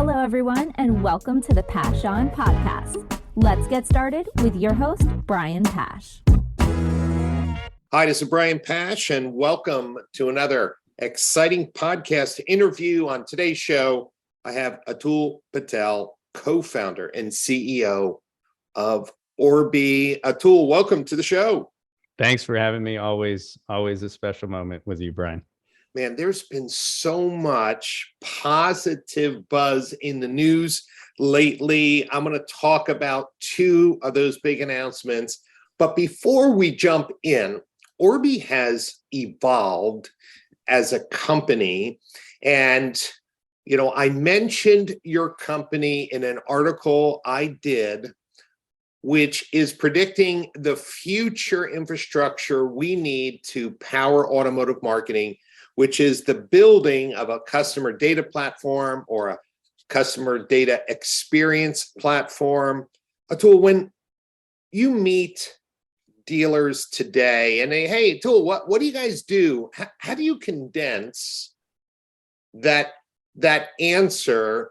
Hello, everyone, and welcome to the Pash On Podcast. Let's get started with your host, Brian Pash. Hi, this is Brian Pash, and welcome to another exciting podcast interview. On today's show, I have Atul Patel, co-founder and CEO of Orbee. Atul, welcome to the show. Thanks for having me. Always a special moment with you, Brian. Man, there's been so much positive buzz in the news lately. I'm going to talk about two of those big announcements. But before we jump in, Orbee has evolved as a company. And, I mentioned your company in an article I did, which is predicting the future infrastructure we need to power automotive marketing, which is the building of a customer data platform or a customer data experience platform. Atul, when you meet dealers today and they, hey, Atul, what do you guys do? How do you condense that answer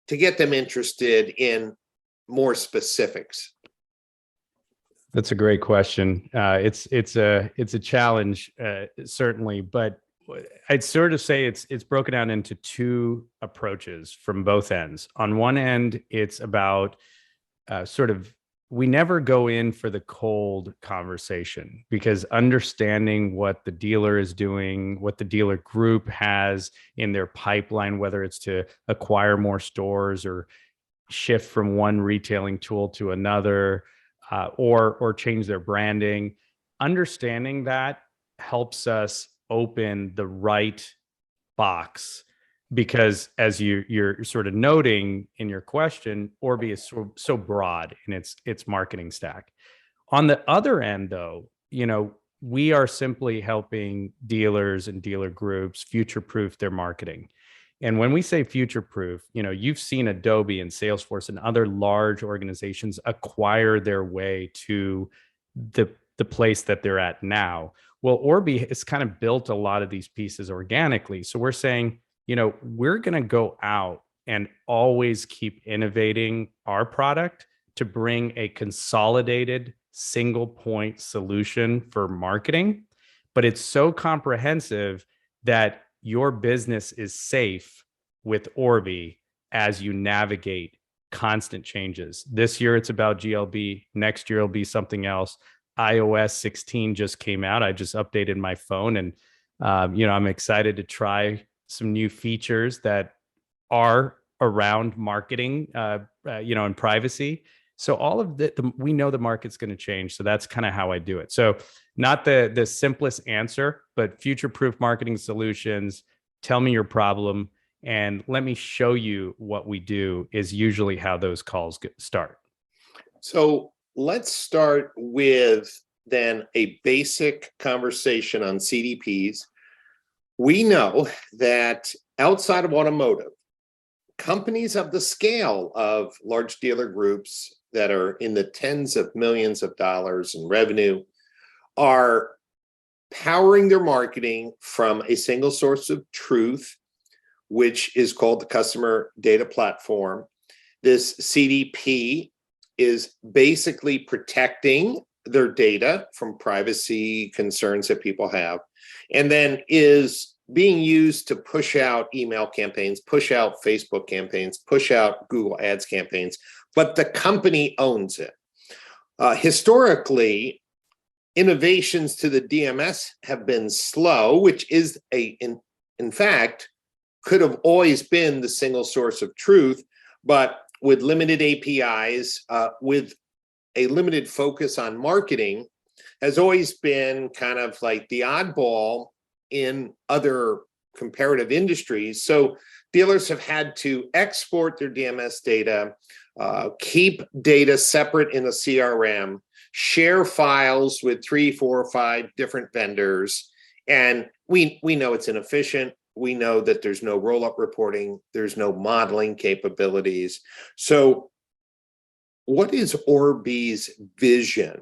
to get them interested in more specifics? That's a great question. It's a challenge, certainly, but I'd sort of say it's broken down into two approaches from both ends. On one end, it's about we never go in for the cold conversation, because understanding what the dealer is doing, what the dealer group has in their pipeline, whether it's to acquire more stores or shift from one retailing tool to another, or change their branding, understanding that helps us open the right box, because as you're sort of noting in your question, Orbee is so broad in its marketing stack. On the other end, though, we are simply helping dealers and dealer groups future-proof their marketing. And when we say future-proof, you've seen Adobe and Salesforce and other large organizations acquire their way to the place that they're at now. Well, Orbee has kind of built a lot of these pieces organically. So we're saying, we're going to go out and always keep innovating our product to bring a consolidated single point solution for marketing. But it's so comprehensive that your business is safe with Orbee as you navigate constant changes. This year, it's about GLB. Next year, it'll be something else. iOS 16 just came out. I just updated my phone, and I'm excited to try some new features that are around marketing, and privacy. So all of we know the market's going to change. So that's kind of how I do it. So not the simplest answer, but future-proof marketing solutions. Tell me your problem and let me show you what we do is usually how those calls start. So let's start with then a basic conversation on CDPs. We know that outside of automotive, companies of the scale of large dealer groups that are in the tens of millions of dollars in revenue are powering their marketing from a single source of truth, which is called the customer data platform. This CDP is basically protecting their data from privacy concerns that people have, and then is being used to push out email campaigns, push out Facebook campaigns, push out Google Ads campaigns, but the company owns it. Historically, innovations to the DMS have been slow, which is in fact, could have always been the single source of truth, but with limited APIs, with a limited focus on marketing, has always been kind of like the oddball in other comparative industries. So dealers have had to export their DMS data, keep data separate in a CRM, share files with 3, 4, 5 different vendors. And we know it's inefficient. We know that there's no roll-up reporting. There's no modeling capabilities. So what is Orbee's vision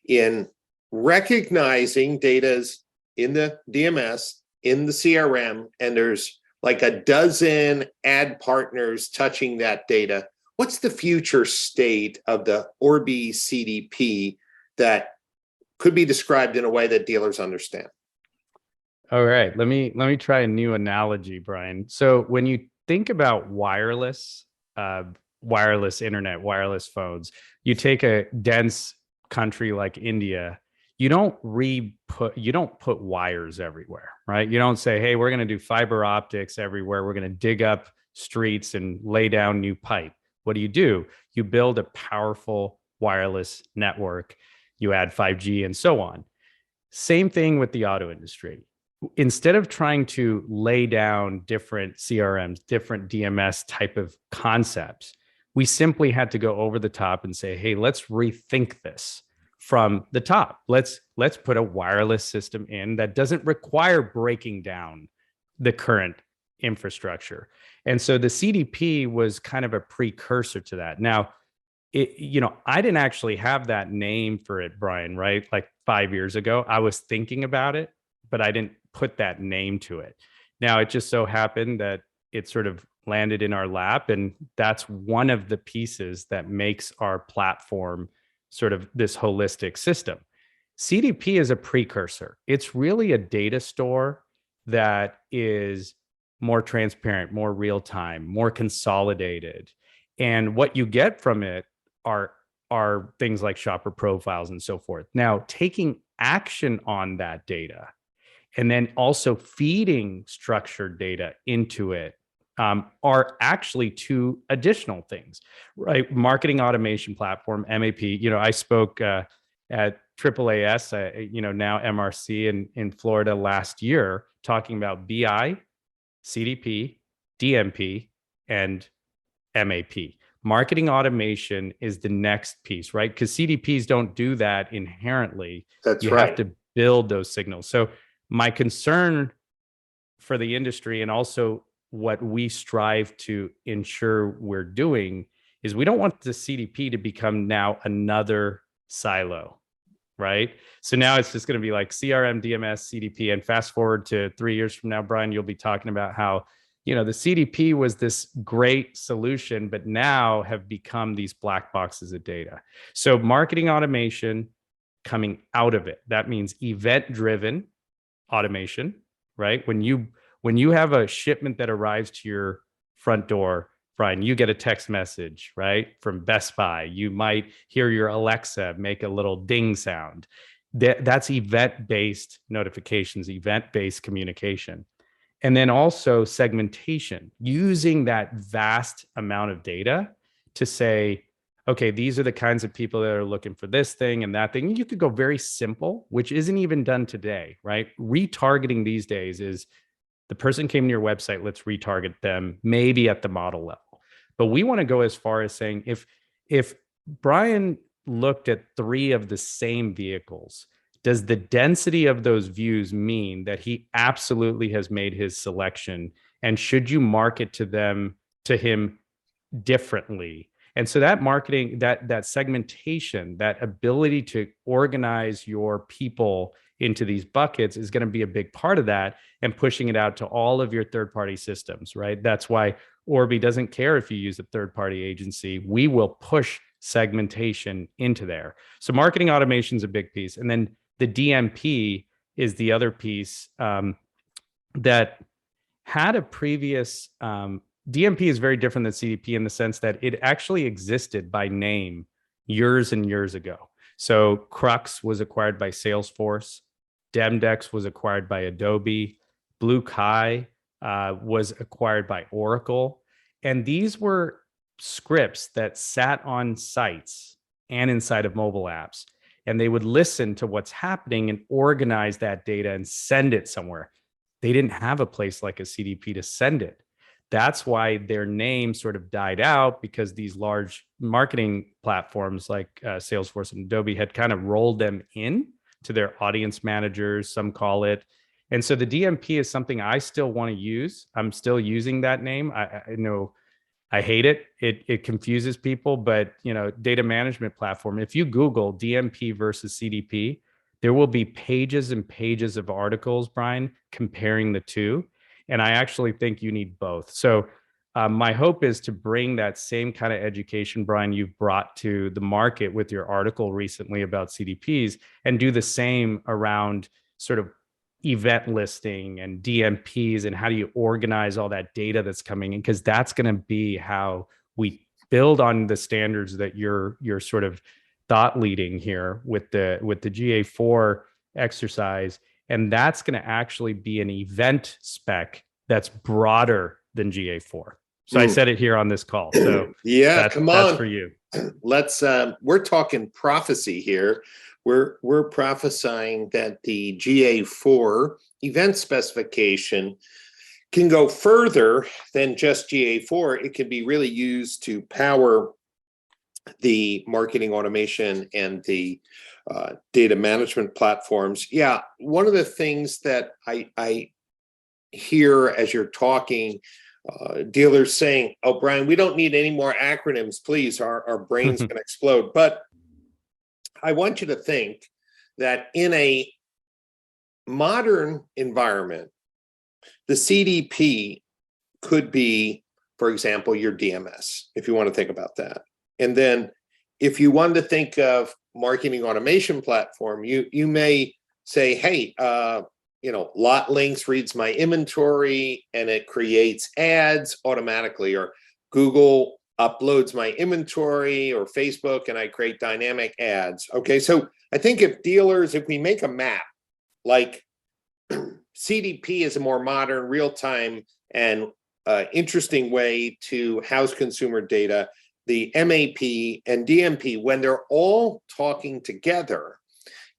in recognizing data's in the DMS, in the CRM, and there's like a dozen ad partners touching that data. What's the future state of the Orbee CDP that could be described in a way that dealers understand? All right, let me try a new analogy, Brian. So when you think about wireless internet, wireless phones, you take a dense country like India, you don't put wires everywhere, right? You don't say, hey, we're going to do fiber optics everywhere. We're going to dig up streets and lay down new pipe. What do? You build a powerful wireless network. You add 5G and so on. Same thing with the auto industry. Instead of trying to lay down different CRMs, different DMS type of concepts, we simply had to go over the top and say, hey, let's rethink this from the top. Let's put a wireless system in that doesn't require breaking down the current infrastructure. And so the CDP was kind of a precursor to that. Now, I didn't actually have that name for it, Brian, right? Like 5 years ago, I was thinking about it, but I didn't put that name to it. Now, it just so happened that it sort of landed in our lap, and that's one of the pieces that makes our platform sort of this holistic system. CDP is a precursor. It's really a data store that is more transparent, more real time, more consolidated. And what you get from it are things like shopper profiles and so forth. Now, taking action on that data and then also feeding structured data into it are actually two additional things, right? Marketing automation platform, MAP. I spoke at AAAS, now MRC in Florida last year, talking about BI, CDP, DMP, and MAP. Marketing automation is the next piece, right? Because CDPs don't do that inherently. That's you right. have to build those signals. So my concern for the industry, and also what we strive to ensure we're doing, is we don't want the CDP to become now another silo, right? So now it's just going to be like CRM, DMS, CDP, and fast forward to 3 years from now, Brian, you'll be talking about how the CDP was this great solution, but now have become these black boxes of data. So marketing automation coming out of it, that means event-driven automation, right? When you have a shipment that arrives to your front door, Brian, you get a text message, right, from Best Buy. You might hear your Alexa make a little ding sound. That's event-based notifications, event-based communication. And then also segmentation, using that vast amount of data to say, okay, these are the kinds of people that are looking for this thing and that thing. You could go very simple, which isn't even done today, right? Retargeting these days is the person came to your website, let's retarget them, maybe at the model level. But we want to go as far as saying, if Brian looked at 3 of the same vehicles, does the density of those views mean that he absolutely has made his selection? And should you market to him differently? And so that marketing, that segmentation, that ability to organize your people into these buckets is going to be a big part of that, and pushing it out to all of your third-party systems, right? That's why Orbee doesn't care if you use a third-party agency. We will push segmentation into there. So marketing automation is a big piece. And then the DMP is the other piece that had a previous DMP is very different than CDP in the sense that it actually existed by name years and years ago. So Crux was acquired by Salesforce. Demdex was acquired by Adobe. Blue Kai was acquired by Oracle. And these were scripts that sat on sites and inside of mobile apps. And they would listen to what's happening and organize that data and send it somewhere. They didn't have a place like a CDP to send it. That's why their name sort of died out, because these large marketing platforms like Salesforce and Adobe had kind of rolled them in to their audience managers, some call it. And so the DMP is something I still want to use. I'm still using that name. I know I hate it. It confuses people, but data management platform. If you Google DMP versus CDP, there will be pages and pages of articles, Brian, comparing the two. And I actually think you need both. So my hope is to bring that same kind of education, Brian, you've brought to the market with your article recently about CDPs, and do the same around sort of event listing and DMPs, and how do you organize all that data that's coming in, because that's going to be how we build on the standards that you're sort of thought leading here with the GA4 exercise. And that's going to actually be an event spec that's broader than GA4. So I said it here on this call. So yeah, come on. That's for you. Let's we're talking prophecy here. We're prophesying that the GA4 event specification can go further than just GA4. It can be really used to power the marketing automation and the data management platforms. Yeah, one of the things that I hear as you're talking, dealers saying, "Oh, Brian, we don't need any more acronyms, please. Our brains can explode." But I want you to think that in a modern environment, the CDP could be, for example, your DMS, if you want to think about that. And then if you want to think of marketing automation platform, you may say, hey, Lot Links reads my inventory and it creates ads automatically, or Google uploads my inventory, or Facebook and I create dynamic ads. Okay, so I think if we make a map, like CDP is a more modern, real-time, and interesting way to house consumer data. The MAP and DMP, when they're all talking together,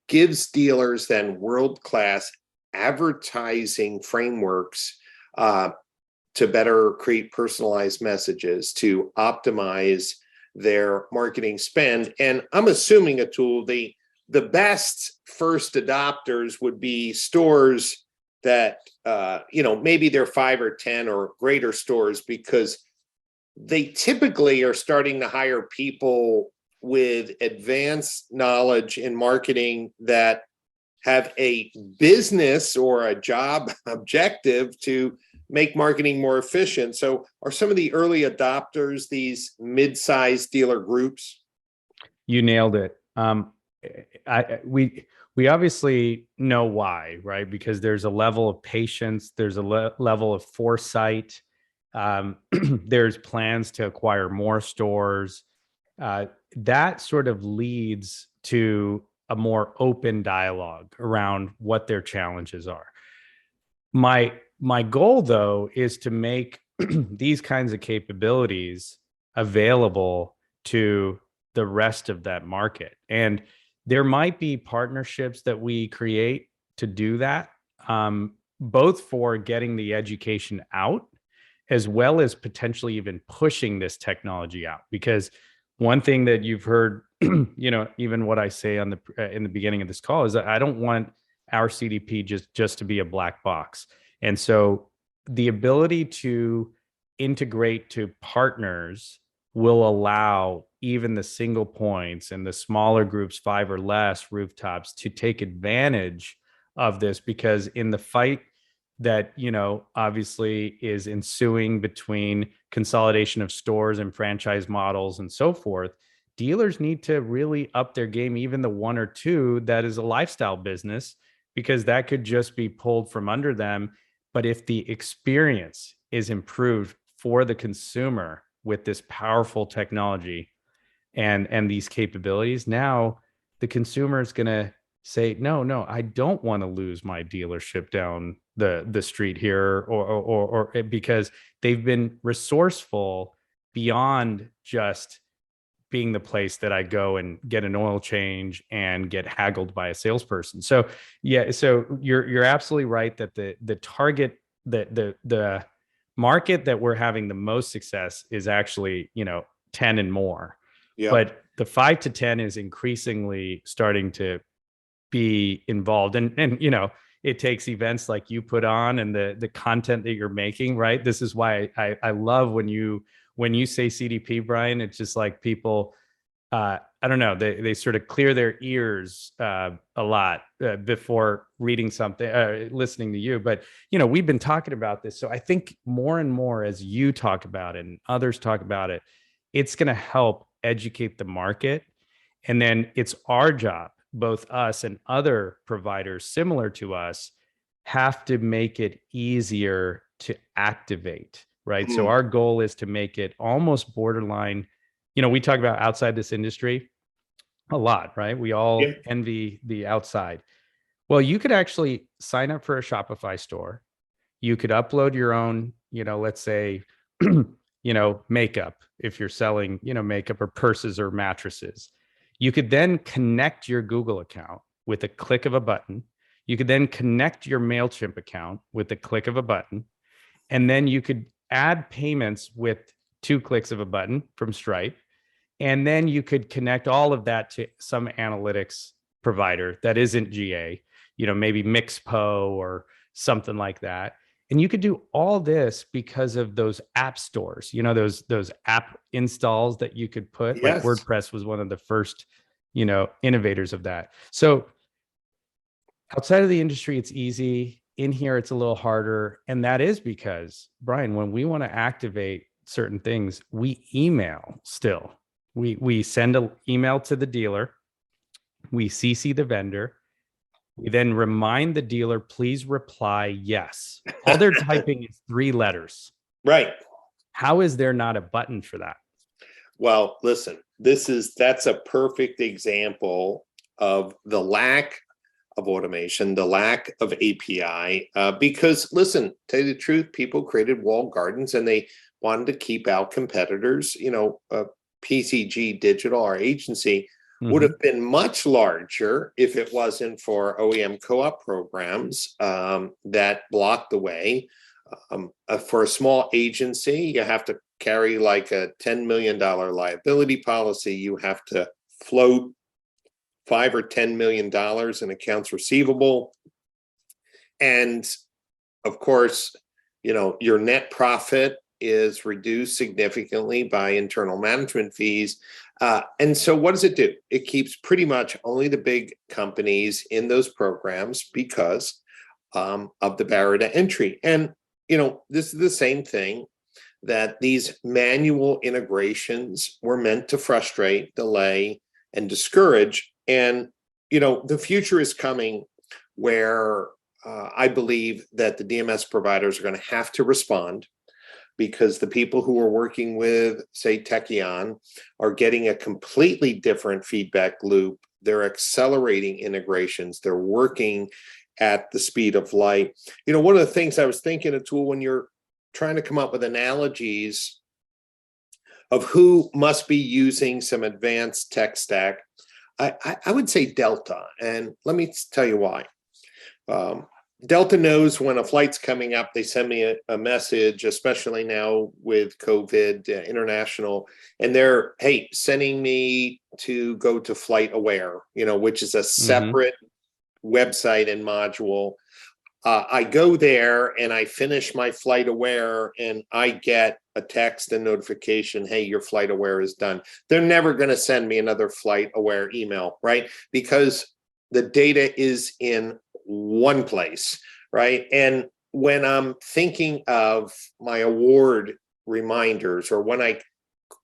gives dealers then world-class advertising frameworks to better create personalized messages, to optimize their marketing spend. And I'm assuming, Atul, the best first adopters would be stores that, maybe they're 5 or 10 or greater stores, because they typically are starting to hire people with advanced knowledge in marketing that have a business or a job objective to make marketing more efficient. So are some of the early adopters these mid-sized dealer groups? You nailed it. We obviously know why, right? Because there's a level of patience, there's a level of foresight, there's plans to acquire more stores. That sort of leads to a more open dialogue around what their challenges are. My goal, though, is to make these kinds of capabilities available to the rest of that market. And there might be partnerships that we create to do that, both for getting the education out, as well as potentially even pushing this technology out. Because one thing that you've heard, even what I say in the beginning of this call, is that I don't want our CDP just to be a black box. And so the ability to integrate to partners will allow even the single points and the smaller groups, 5 or less rooftops, to take advantage of this. Because in the fight that, obviously is ensuing between consolidation of stores and franchise models and so forth, dealers need to really up their game, even the 1 or 2 that is a lifestyle business, because that could just be pulled from under them. But if the experience is improved for the consumer with this powerful technology and these capabilities, now the consumer is going to say, no, I don't want to lose my dealership down the street here, or because they've been resourceful beyond just being the place that I go and get an oil change and get haggled by a salesperson. So yeah, so you're absolutely right that the target, the market that we're having the most success is actually 10 and more. Yep. But the 5 to 10 is increasingly starting to be involved, and it takes events like you put on and the content that you're making, right? This is why I love when you say CDP, Brian. It's just like people I don't know, they sort of clear their ears a lot before reading something, listening to you. But, we've been talking about this. So I think more and more as you talk about it and others talk about it, it's going to help educate the market. And then it's our job, both us and other providers similar to us, have to make it easier to activate, right? So our goal is to make it almost borderline. We talk about outside this industry a lot, right? We all envy the outside. Well, you could actually sign up for a Shopify store. You could upload your own, let's say, makeup, if you're selling, makeup or purses or mattresses. You could then connect your Google account with a click of a button. You could then connect your MailChimp account with the click of a button. And then you could add payments with 2 clicks of a button from Stripe. And then you could connect all of that to some analytics provider that isn't GA, maybe Mixpo or something like that. And you could do all this because of those app stores, those app installs that you could put. Yes. Like WordPress was one of the first, innovators of that. So outside of the industry, it's easy. In here, it's a little harder. And that is because, Brian, when we want to activate certain things, we email still. We send an email to the dealer. We CC the vendor. We then remind the dealer, please reply yes. All they're typing is 3 letters. Right. How is there not a button for that? Well, listen, that's a perfect example of the lack of automation, the lack of API, because listen, tell you the truth, people created walled gardens and they wanted to keep out competitors. PCG Digital, our agency, would have been much larger if it wasn't for OEM co-op programs that blocked the way. For a small agency, you have to carry like a $10 million liability policy. You have to float $5 or $10 million in accounts receivable. And of course, your net profit is reduced significantly by internal management fees. And so what does it do? It keeps pretty much only the big companies in those programs because of the barrier to entry. And, this is the same thing that these manual integrations were meant to frustrate, delay, and discourage. And, the future is coming where I believe that the DMS providers are going to have to respond, because the people who are working with, say, Techion, are getting a completely different feedback loop. They're accelerating integrations. They're working at the speed of light. One of the things I was thinking, Atul, when you're trying to come up with analogies of who must be using some advanced tech stack, I would say Delta. And let me tell you why. Delta knows when a flight's coming up, they send me a message, especially now with COVID international, and they're, hey, sending me to go to Flight Aware, which is a separate website and module. I go there and I finish my Flight Aware and I get a text and notification, hey, your Flight Aware is done. They're never going to send me another Flight Aware email, right? Because the data is in one place, right? And when I'm thinking of my award reminders, or when I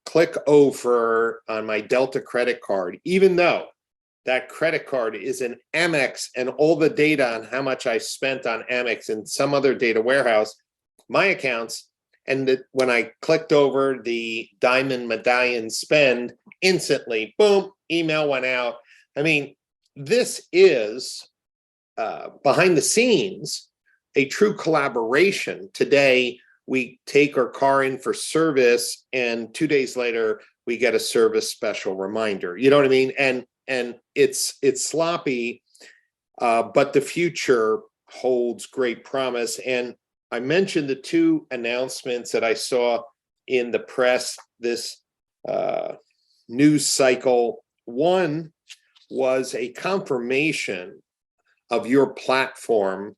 click over on my Delta credit card, even though that credit card is an Amex and all the data on how much I spent on Amex and some other data warehouse, my accounts, and when I clicked over the diamond medallion spend, instantly, boom, email went out. I mean, this is behind the scenes, a true collaboration. Today, we take our car in for service, and 2 days later, we get a service special reminder. You know what I mean? And it's sloppy, but the future holds great promise. And I mentioned the 2 announcements that I saw in the press this news cycle. One was a confirmation of your platform,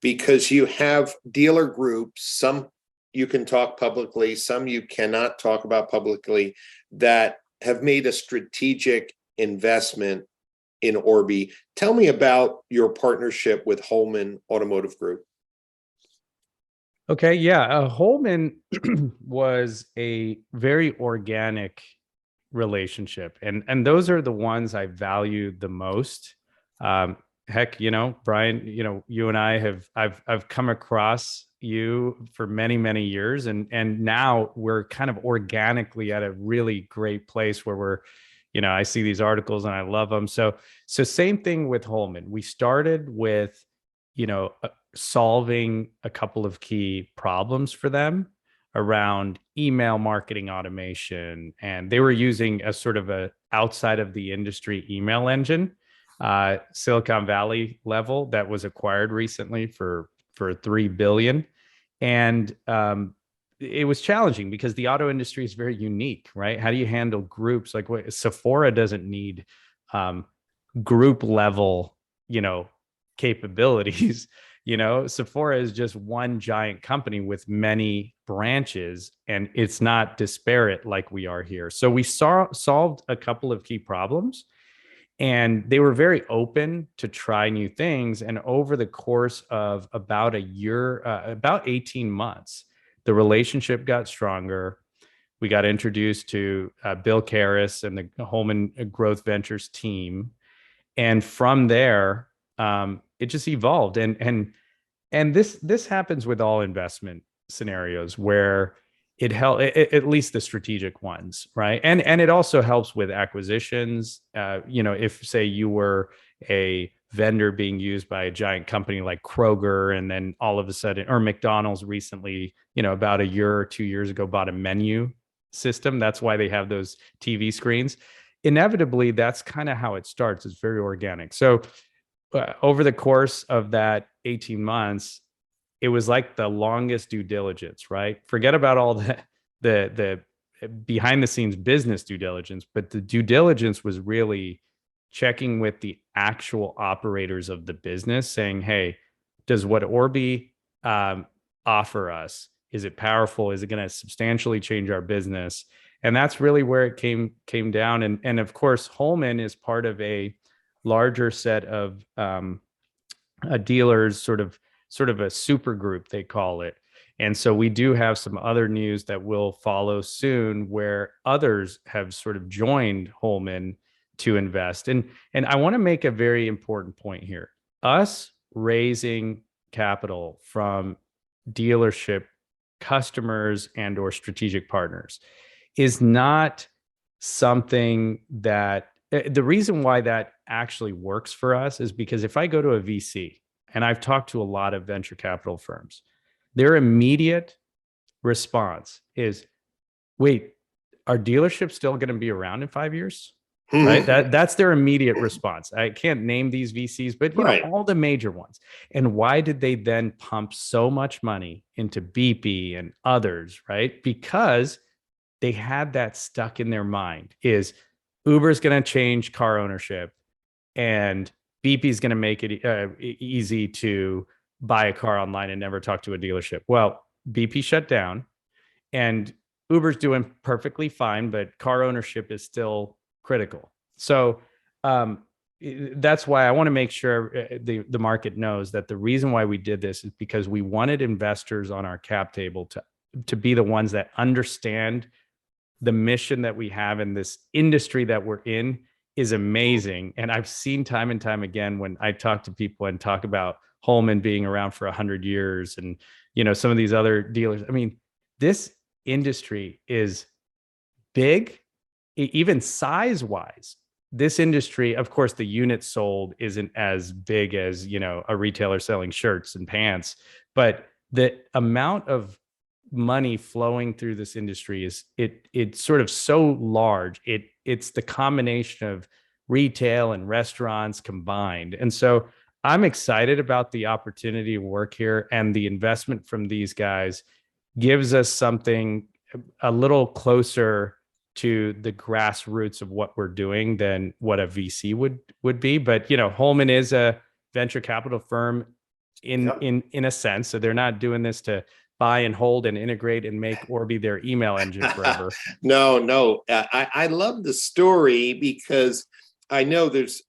because you have dealer groups, some you can talk publicly, some you cannot talk about publicly, that have made a strategic investment in Orbee. Tell me about your partnership with Holman Automotive Group. Okay, yeah, Holman was a very organic relationship, and those are the ones I value the most. Heck, Brian, you and I I've come across you for many years, and now we're kind of organically at a really great place where we're, I see these articles and I love them. So same thing with Holman. We started with, solving a couple of key problems for them around email marketing automation, and they were using a sort of a outside of the industry email engine, Silicon Valley level, that was acquired recently for $3 billion. And it was challenging because the auto industry is very unique, right? How do you handle groups? Like Sephora doesn't need group level, capabilities. Sephora is just one giant company with many branches, and it's not disparate like we are here. So we solved a couple of key problems, and they were very open to try new things. And over the course of about a year, about 18 months, the relationship got stronger. We got introduced to Bill Karras and the Holman Growth Ventures team. And from there, it just evolved. And this happens with all investment scenarios where it helps, at least the strategic ones, right? And it also helps with acquisitions. If say you were a vendor being used by a giant company like Kroger, and then all of a sudden, or McDonald's recently, about a year or 2 years ago, bought a menu system. That's why they have those TV screens. Inevitably, that's kind of how it starts. It's very organic. So over the course of that 18 months, it was like the longest due diligence, right? Forget about all the behind the scenes business due diligence, but the due diligence was really checking with the actual operators of the business, saying, hey, does what Orbee offer us, is it powerful? Is it going to substantially change our business? And that's really where it came down. And of course, Holman is part of a larger set of dealers, sort of a super group, they call it. And so we do have some other news that will follow soon where others have sort of joined Holman to invest. And I want to make a very important point here. Us raising capital from dealership customers and or strategic partners is not something that, the reason why that actually works for us is because if I go to a VC, and I've talked to a lot of venture capital firms, their immediate response is, wait, are dealerships still going to be around in 5 years? Right. That's their immediate response. I can't name these VCs, but all the major ones. And why did they then pump so much money into BP and others? Right. Because they had that stuck in their mind, is Uber's going to change car ownership, and BP is going to make it easy to buy a car online and never talk to a dealership. Well, BP shut down, and Uber's doing perfectly fine, but car ownership is still critical. So that's why I want to make sure the market knows that the reason why we did this is because we wanted investors on our cap table to be the ones that understand the mission that we have in this industry that we're in is amazing. And I've seen time and time again when I talk to people and talk about Holman being around for 100 years and, some of these other dealers. I mean, this industry is big, even size wise. This industry, of course, the units sold isn't as big as, a retailer selling shirts and pants, but the amount of money flowing through this industry is it's sort of so large. It's the combination of retail and restaurants combined. And so I'm excited about the opportunity to work here, and the investment from these guys gives us something a little closer to the grassroots of what we're doing than what a VC would be. But Holman is a venture capital firm in a sense, so they're not doing this to buy and hold and integrate and make Orbee their email engine forever. No. I love the story because I know there's,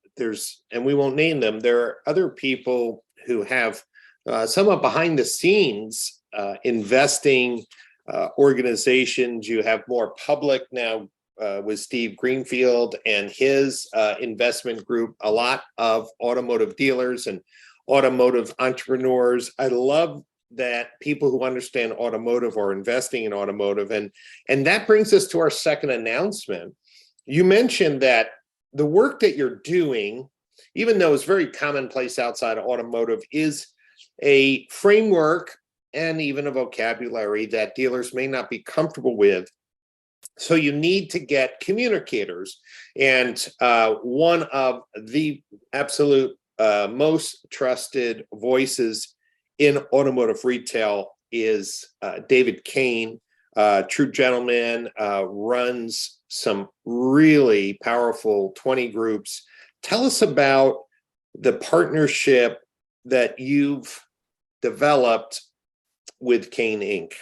and we won't name them. There are other people who have somewhat behind the scenes investing organizations. You have more public now with Steve Greenfield and his investment group, a lot of automotive dealers and automotive entrepreneurs. I love that people who understand automotive are investing in automotive. And that brings us to our second announcement. You mentioned that the work that you're doing, even though it's very commonplace outside of automotive, is a framework and even a vocabulary that dealers may not be comfortable with. So you need to get communicators. And one of the absolute most trusted voices in automotive retail is David Kane, true gentleman, runs some really powerful 20 groups. Tell us about the partnership that you've developed with Kane Inc.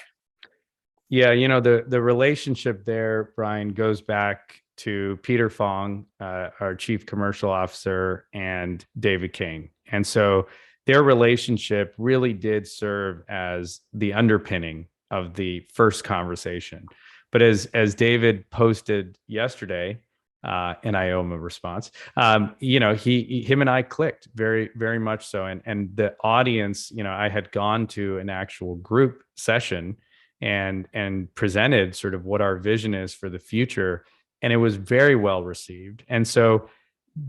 Yeah, the relationship there, Brian, goes back to Peter Fong, our chief commercial officer, and David Kane. And so their relationship really did serve as the underpinning of the first conversation. But as David posted yesterday, and I owe him a response, him and I clicked very, very much so. And the audience, I had gone to an actual group session and presented sort of what our vision is for the future. And it was very well received. And so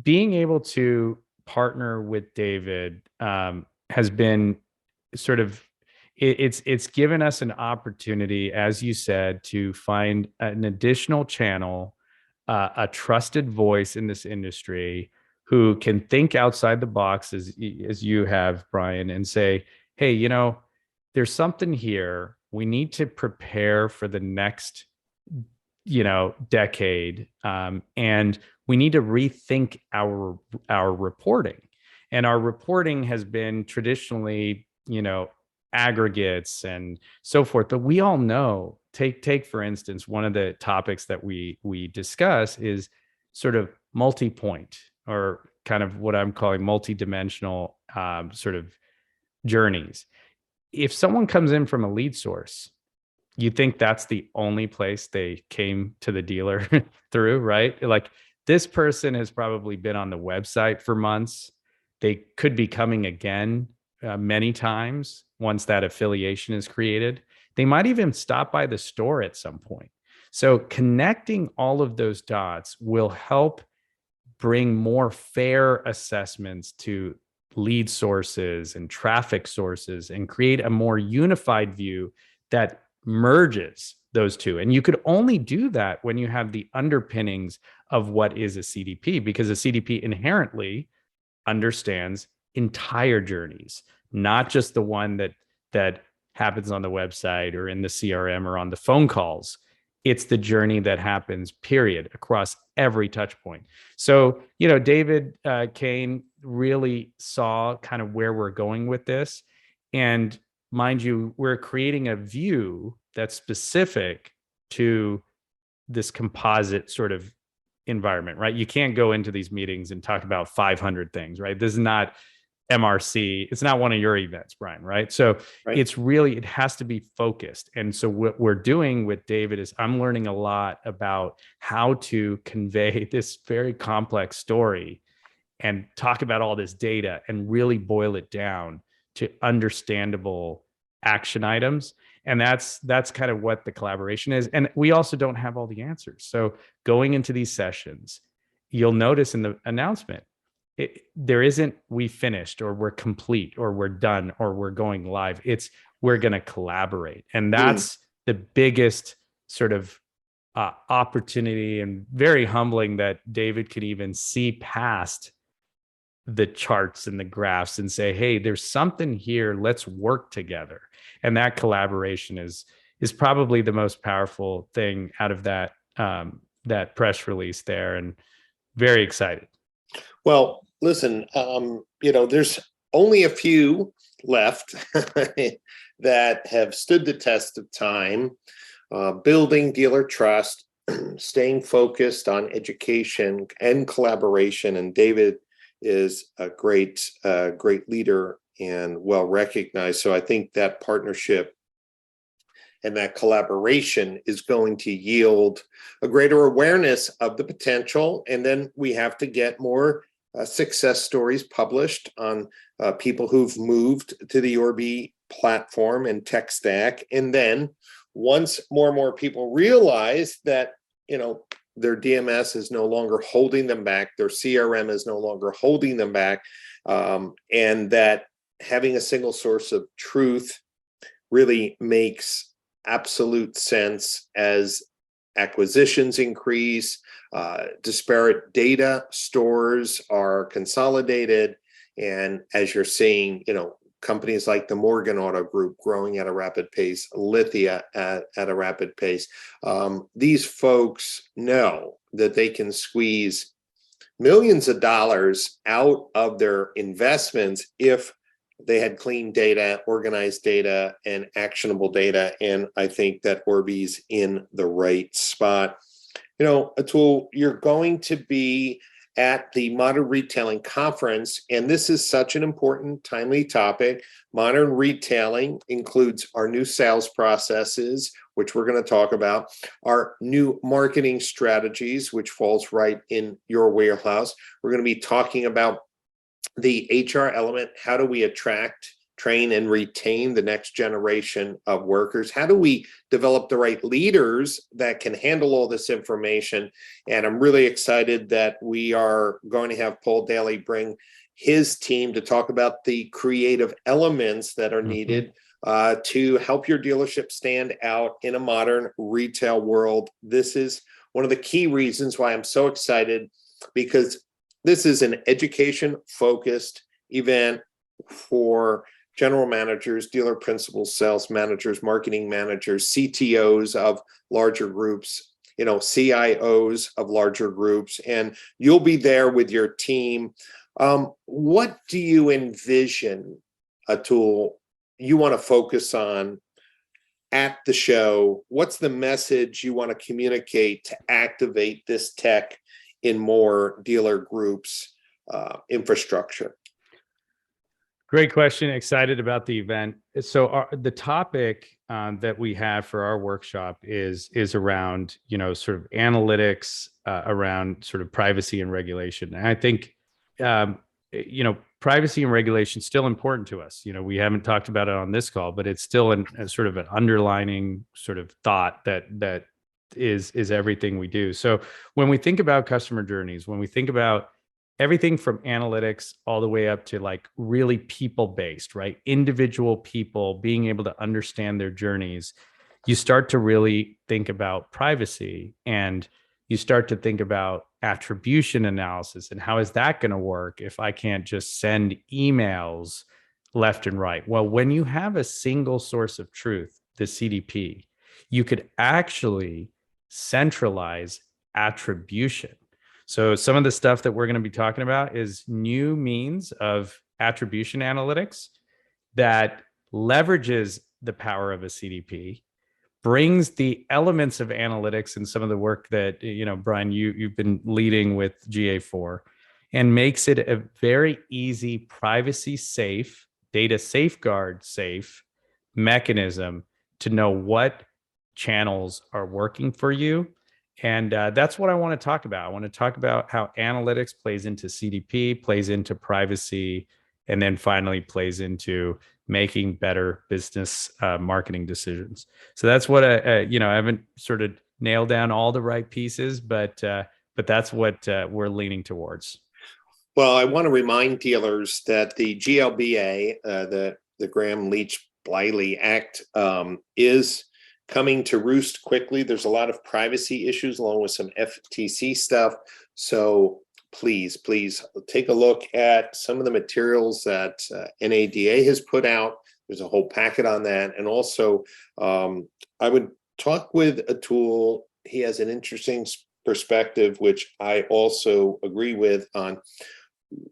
being able to partner with David has been sort of, it's given us an opportunity, as you said, to find an additional channel, a trusted voice in this industry who can think outside the box as you have, Brian, and say, hey, there's something here. We need to prepare for the next, decade. And we need to rethink our reporting. And our reporting has been traditionally, aggregates and so forth. But we all know, take for instance, one of the topics that we discuss is sort of multi-point, or kind of what I'm calling multi-dimensional sort of journeys. If someone comes in from a lead source, you think that's the only place they came to the dealer through, right? Like, this person has probably been on the website for months. They could be coming again many times once that affiliation is created. They might even stop by the store at some point. So connecting all of those dots will help bring more fair assessments to lead sources and traffic sources and create a more unified view that merges those two. And you could only do that when you have the underpinnings of what is a CDP, because a CDP inherently understands entire journeys, not just the one that happens on the website or in the CRM or on the phone calls. It's the journey that happens, period, across every touch point. So, David Kane really saw kind of where we're going with this. And mind you, we're creating a view that's specific to this composite sort of environment, right? You can't go into these meetings and talk about 500 things, right? This is not MRC. It's not one of your events, Brian, right? So right. It has to be focused. And so what we're doing with David is I'm learning a lot about how to convey this very complex story and talk about all this data and really boil it down to understandable action items. And that's kind of what the collaboration is. And we also don't have all the answers. So going into these sessions, you'll notice in the announcement, there isn't we finished or we're complete or we're done or we're going live. It's we're going to collaborate. And that's the biggest sort of opportunity, and very humbling that David could even see past the charts and the graphs and say, hey, there's something here. Let's work together. And that collaboration is probably the most powerful thing out of that press release there, and very excited. Well, listen, there's only a few left. that have stood the test of time, building dealer trust, staying focused on education and collaboration. And David is a great leader and well recognized. So I think that partnership and that collaboration is going to yield a greater awareness of the potential. And then we have to get more success stories published on people who've moved to the Orbee platform and tech stack. And then once more and more people realize that, their DMS is no longer holding them back, their CRM is no longer holding them back, and that having a single source of truth really makes absolute sense as acquisitions increase, disparate data stores are consolidated, and as you're seeing, companies like the Morgan Auto Group growing at a rapid pace, Lithia at a rapid pace. These folks know that they can squeeze millions of dollars out of their investments if they had clean data, organized data, and actionable data. And I think that Orbee's in the right spot. Atul, you're going to be at the Modern Retailing Conference, and this is such an important, timely topic. Modern retailing includes our new sales processes, which we're going to talk about, our new marketing strategies, which falls right in your wheelhouse. We're going to be talking about the HR element. How do we attract, train, and retain the next generation of workers? How do we develop the right leaders that can handle all this information? And I'm really excited that we are going to have Paul Daly bring his team to talk about the creative elements that are needed to help your dealership stand out in a modern retail world. This is one of the key reasons why I'm so excited, because this is an education-focused event for general managers, dealer principals, sales managers, marketing managers, CTOs of larger groups, CIOs of larger groups, and you'll be there with your team. What do you envision, Atul, you want to focus on at the show? What's the message you want to communicate to activate this tech in more dealer groups' infrastructure? Great question. Excited about the event. So the topic that we have for our workshop is around, sort of analytics around sort of privacy and regulation. And I think, privacy and regulation is still important to us. We haven't talked about it on this call, but it's still a sort of an underlining sort of thought that is everything we do. So when we think about customer journeys, when we think about everything from analytics all the way up to like really people-based, right? Individual people being able to understand their journeys, you start to really think about privacy, and you start to think about attribution analysis and how is that going to work if I can't just send emails left and right? Well, when you have a single source of truth, the CDP, you could actually centralize attribution. So some of the stuff that we're going to be talking about is new means of attribution analytics that leverages the power of a CDP, brings the elements of analytics and some of the work that, Brian, you've been leading with GA4, and makes it a very easy, privacy safe, data safeguard safe mechanism to know what channels are working for you. And that's what I want to talk about. I want to talk about how analytics plays into CDP, plays into privacy, and then finally plays into making better business marketing decisions. So that's what I haven't sort of nailed down all the right pieces, but that's what we're leaning towards. Well, I want to remind dealers that the GLBA, the Graham-Leach-Bliley Act, is coming to roost quickly. There's a lot of privacy issues along with some FTC stuff. So please take a look at some of the materials that NADA has put out. There's a whole packet on that. And also, I would talk with Atul. He has an interesting perspective, which I also agree with, on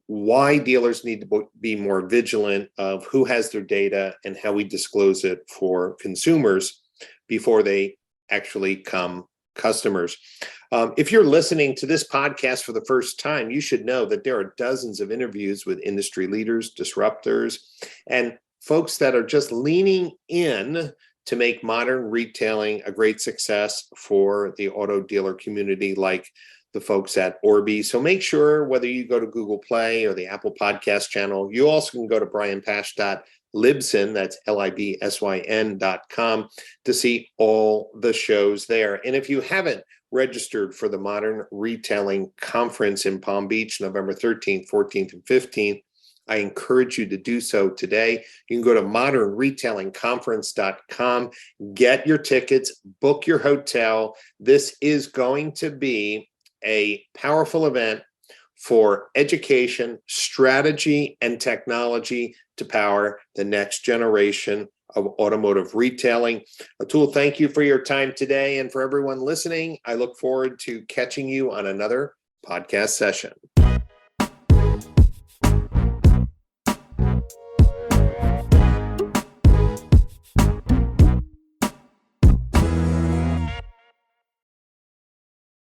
why dealers need to be more vigilant of who has their data and how we disclose it for consumers before they actually come customers. If you're listening to this podcast for the first time, you should know that there are dozens of interviews with industry leaders, disruptors, and folks that are just leaning in to make modern retailing a great success for the auto dealer community, like the folks at Orbee. So make sure, whether you go to Google Play or the Apple Podcast channel, you also can go to brianpash.libsyn, that's LIBSYN.com, to see all the shows there. And if you haven't registered for the Modern Retailing Conference in Palm Beach, November 13th, 14th, and 15th, I encourage you to do so today. You can go to modernretailingconference.com, get your tickets, book your hotel. This is going to be a powerful event for education, strategy, and technology to power the next generation of automotive retailing. Atul, thank you for your time today. And for everyone listening, I look forward to catching you on another podcast session.